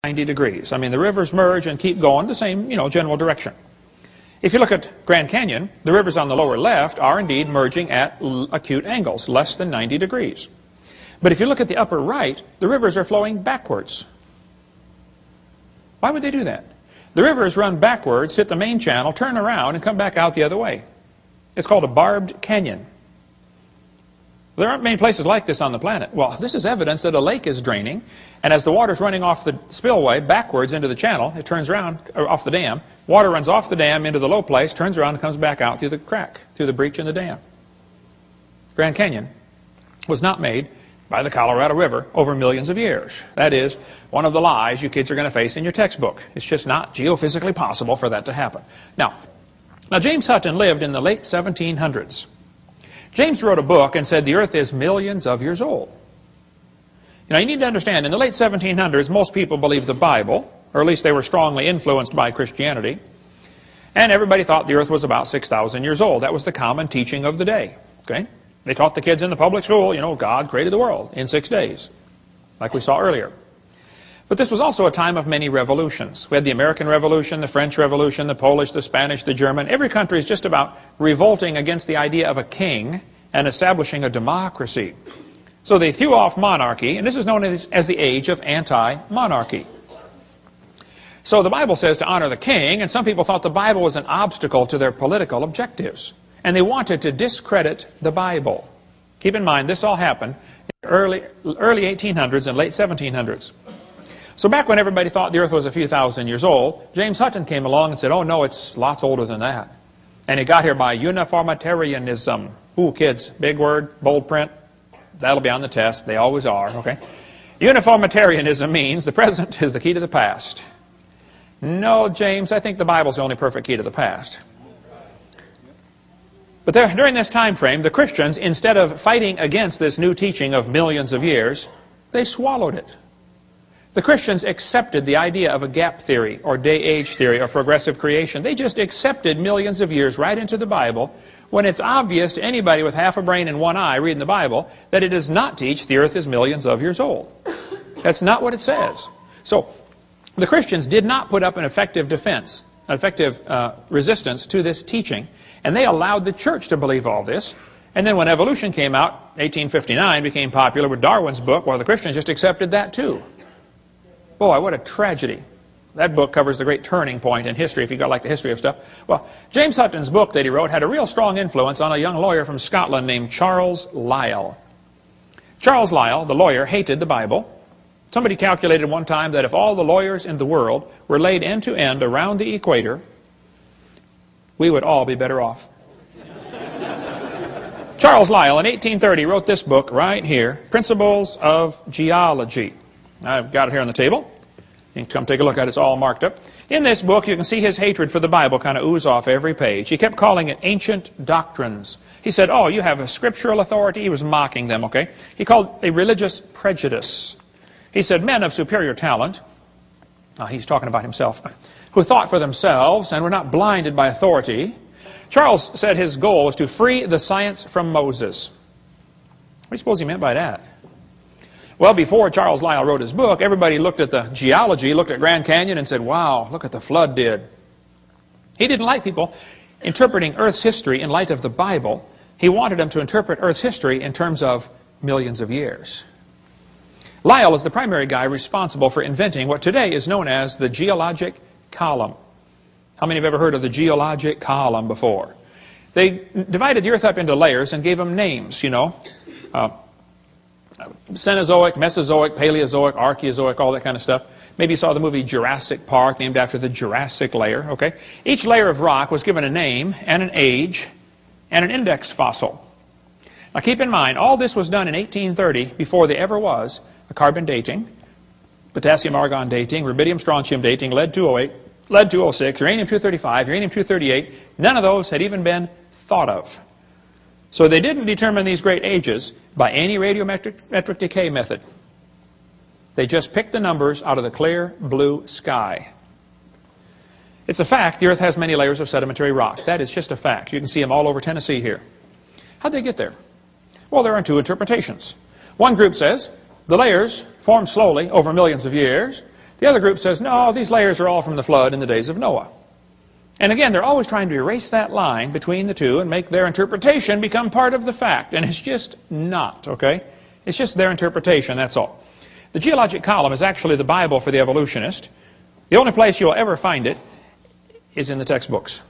90 degrees. I mean, the rivers merge and keep going the same, general direction. If you look at Grand Canyon, the rivers on the lower left are indeed merging at acute angles, less than 90 degrees. But if you look at the upper right, the rivers are flowing backwards. Why would they do that? The rivers run backwards, hit the main channel, turn around, and come back out the other way. It's called a barbed canyon. There aren't many places like this on the planet. Well, this is evidence that a lake is draining, and as the water's running off the spillway backwards into the channel, it turns around, or off the dam. Water runs off the dam into the low place, turns around and comes back out through the crack, through the breach in the dam. Grand Canyon was not made by the Colorado River over millions of years. That is one of the lies you kids are going to face in your textbook. It's just not geophysically possible for that to happen. Now James Hutton lived in the late 1700s. James wrote a book and said the earth is millions of years old. You need to understand, in the late 1700s, most people believed the Bible, or at least they were strongly influenced by Christianity, and everybody thought the earth was about 6,000 years old. That was the common teaching of the day. Okay? They taught the kids in the public school, God created the world in 6 days, like we saw earlier. But this was also a time of many revolutions. We had the American Revolution, the French Revolution, the Polish, the Spanish, the German. Every country is just about revolting against the idea of a king and establishing a democracy. So they threw off monarchy, and this is known as the age of anti-monarchy. So the Bible says to honor the king, and some people thought the Bible was an obstacle to their political objectives. And they wanted to discredit the Bible. Keep in mind, this all happened in the early 1800s and late 1700s. So back when everybody thought the earth was a few thousand years old, James Hutton came along and said, oh no, it's lots older than that. And he got here by uniformitarianism. Ooh, kids, big word, bold print. That'll be on the test. They always are, okay? Uniformitarianism means the present is the key to the past. No, James, I think the Bible's the only perfect key to the past. But during this time frame, the Christians, instead of fighting against this new teaching of millions of years, they swallowed it. The Christians accepted the idea of a gap theory, or day-age theory, or progressive creation. They just accepted millions of years right into the Bible, when it's obvious to anybody with half a brain and one eye reading the Bible that it does not teach the earth is millions of years old. That's not what it says. So the Christians did not put up an effective defense, an effective resistance to this teaching, and they allowed the church to believe all this. And then when evolution came out, 1859 became popular with Darwin's book, well, the Christians just accepted that too. Boy, what a tragedy. That book covers the great turning point in history, if you like the history of stuff. Well, James Hutton's book that he wrote had a real strong influence on a young lawyer from Scotland named Charles Lyell. Charles Lyell, the lawyer, hated the Bible. Somebody calculated one time that if all the lawyers in the world were laid end to end around the equator, we would all be better off. Charles Lyell, in 1830, wrote this book right here, Principles of Geology. I've got it here on the table. You can come take a look at it. It's all marked up. In this book, you can see his hatred for the Bible kind of ooze off every page. He kept calling it ancient doctrines. He said, oh, you have a scriptural authority. He was mocking them, okay? He called it a religious prejudice. He said, men of superior talent, he's talking about himself, who thought for themselves and were not blinded by authority. Charles said his goal was to free the science from Moses. What do you suppose he meant by that? Well, before Charles Lyell wrote his book, everybody looked at the geology, looked at Grand Canyon and said, wow, look what the flood did. He didn't like people interpreting Earth's history in light of the Bible. He wanted them to interpret Earth's history in terms of millions of years. Lyell is the primary guy responsible for inventing what today is known as the geologic column. How many have ever heard of the geologic column before? They divided the Earth up into layers and gave them names, Cenozoic, Mesozoic, Paleozoic, Archaeozoic, all that kind of stuff. Maybe you saw the movie Jurassic Park, named after the Jurassic layer, okay? Each layer of rock was given a name and an age and an index fossil. Now keep in mind, all this was done in 1830 before there ever was a carbon dating, potassium-argon dating, rubidium-strontium dating, lead-208, lead-206, uranium-235, uranium-238. None of those had even been thought of. So they didn't determine these great ages by any radiometric decay method. They just picked the numbers out of the clear blue sky. It's a fact the Earth has many layers of sedimentary rock. That is just a fact. You can see them all over Tennessee here. How'd they get there? Well, there are two interpretations. One group says the layers formed slowly over millions of years. The other group says, no, these layers are all from the flood in the days of Noah. And again, they're always trying to erase that line between the two and make their interpretation become part of the fact. And it's just not, okay? It's just their interpretation, that's all. The geologic column is actually the Bible for the evolutionist. The only place you'll ever find it is in the textbooks.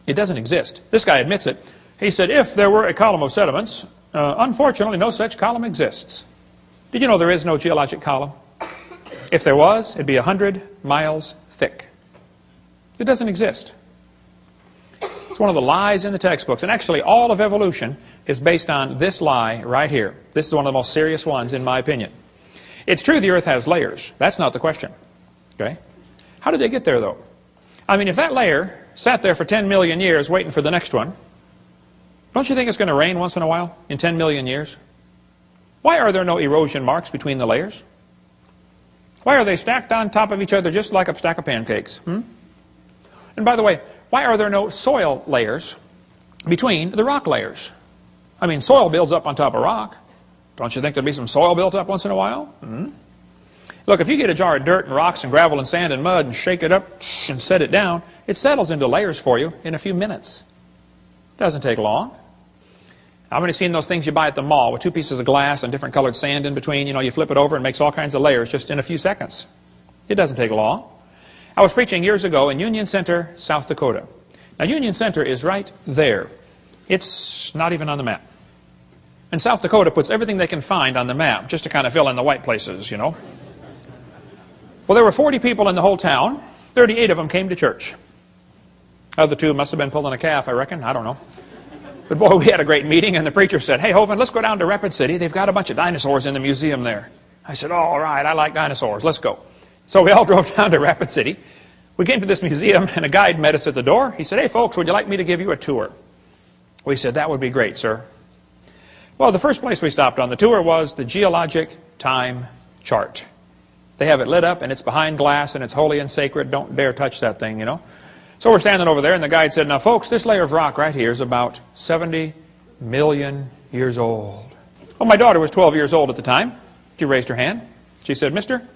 It doesn't exist. This guy admits it. He said, if there were a column of sediments, unfortunately, no such column exists. Did you know there is no geologic column? If there was, it'd be 100 miles thick. It doesn't exist. It's one of the lies in the textbooks. And actually, all of evolution is based on this lie right here. This is one of the most serious ones, in my opinion. It's true the earth has layers. That's not the question. Okay? How did they get there, though? I mean, if that layer sat there for 10 million years waiting for the next one, don't you think it's going to rain once in a while in 10 million years? Why are there no erosion marks between the layers? Why are they stacked on top of each other just like a stack of pancakes? And by the way, why are there no soil layers between the rock layers? I mean, soil builds up on top of rock. Don't you think there'd be some soil built up once in a while? Look, if you get a jar of dirt and rocks and gravel and sand and mud and shake it up and set it down, it settles into layers for you in a few minutes. Doesn't take long. How many seen those things you buy at the mall with two pieces of glass and different colored sand in between? You know, you flip it over and it makes all kinds of layers just in a few seconds. It doesn't take long. I was preaching years ago in Union Center, South Dakota. Now, Union Center is right there. It's not even on the map. And South Dakota puts everything they can find on the map just to kind of fill in the white places, you know. Well, there were 40 people in the whole town. 38 of them came to church. Other two must have been pulling a calf, I reckon. I don't know. But boy, we had a great meeting, and the preacher said, hey, Hovind, let's go down to Rapid City. They've got a bunch of dinosaurs in the museum there. I said, oh, all right, I like dinosaurs. Let's go. So we all drove down to Rapid City. We came to this museum, and a guide met us at the door. He said, hey, folks, would you like me to give you a tour? We said, that would be great, sir. Well, the first place we stopped on the tour was the geologic time chart. They have it lit up, and it's behind glass, and it's holy and sacred. Don't dare touch that thing, you know. So we're standing over there, and the guide said, now, folks, this layer of rock right here is about 70 million years old. Well, my daughter was 12 years old at the time. She raised her hand. She said, mister,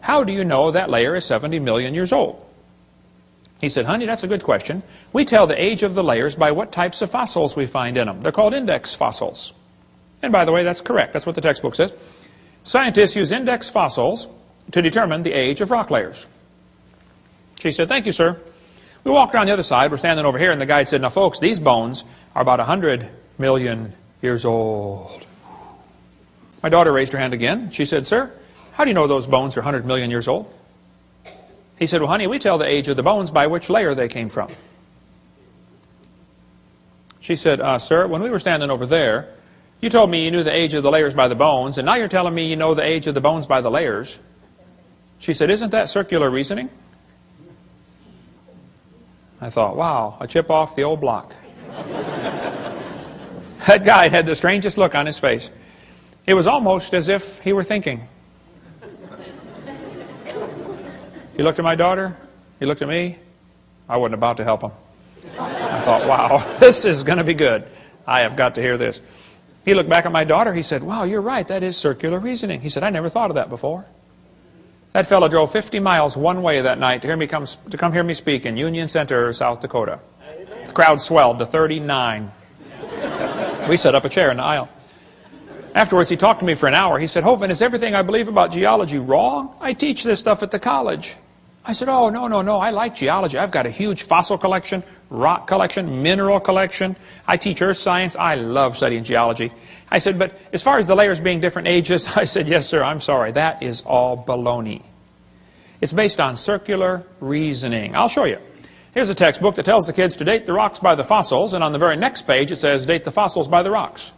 how do you know that layer is 70 million years old? He said, honey, that's a good question. We tell the age of the layers by what types of fossils we find in them. They're called index fossils. And by the way, that's correct. That's what the textbook says. Scientists use index fossils to determine the age of rock layers. She said, thank you, sir. We walked around the other side. We're standing over here, and the guide said, now, folks, these bones are about 100 million years old. My daughter raised her hand again. She said, sir, how do you know those bones are 100 million years old? He said, well, honey, we tell the age of the bones by which layer they came from. She said, sir, when we were standing over there, you told me you knew the age of the layers by the bones, and now you're telling me you know the age of the bones by the layers. She said, isn't that circular reasoning? I thought, wow, a chip off the old block. That guy had the strangest look on his face. It was almost as if he were thinking. He looked at my daughter. He looked at me. I wasn't about to help him. I thought, wow, this is going to be good. I have got to hear this. He looked back at my daughter. He said, wow, you're right. That is circular reasoning. He said, I never thought of that before. That fellow drove 50 miles one way that night to come hear me speak in Union Center, South Dakota. The crowd swelled to 39. We set up a chair in the aisle. Afterwards, he talked to me for an hour. He said, Hovind, is everything I believe about geology wrong? I teach this stuff at the college. I said, oh, no, I like geology. I've got a huge fossil collection, rock collection, mineral collection. I teach earth science. I love studying geology. I said, but as far as the layers being different ages, I said, yes, sir, I'm sorry. That is all baloney. It's based on circular reasoning. I'll show you. Here's a textbook that tells the kids to date the rocks by the fossils, and on the very next page it says date the fossils by the rocks.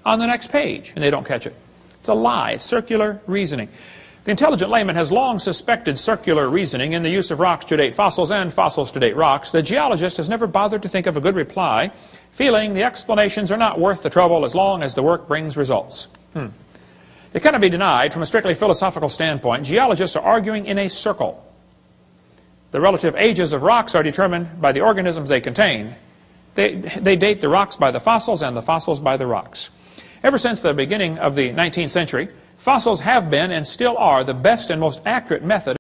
On the next page, and they don't catch it. It's a lie. It's circular reasoning. The intelligent layman has long suspected circular reasoning in the use of rocks to date fossils and fossils to date rocks. The geologist has never bothered to think of a good reply, feeling the explanations are not worth the trouble as long as the work brings results. It cannot be denied from a strictly philosophical standpoint, geologists are arguing in a circle. The relative ages of rocks are determined by the organisms they contain. They date the rocks by the fossils and the fossils by the rocks. Ever since the beginning of the 19th century, Fossils have been and still are the best and most accurate method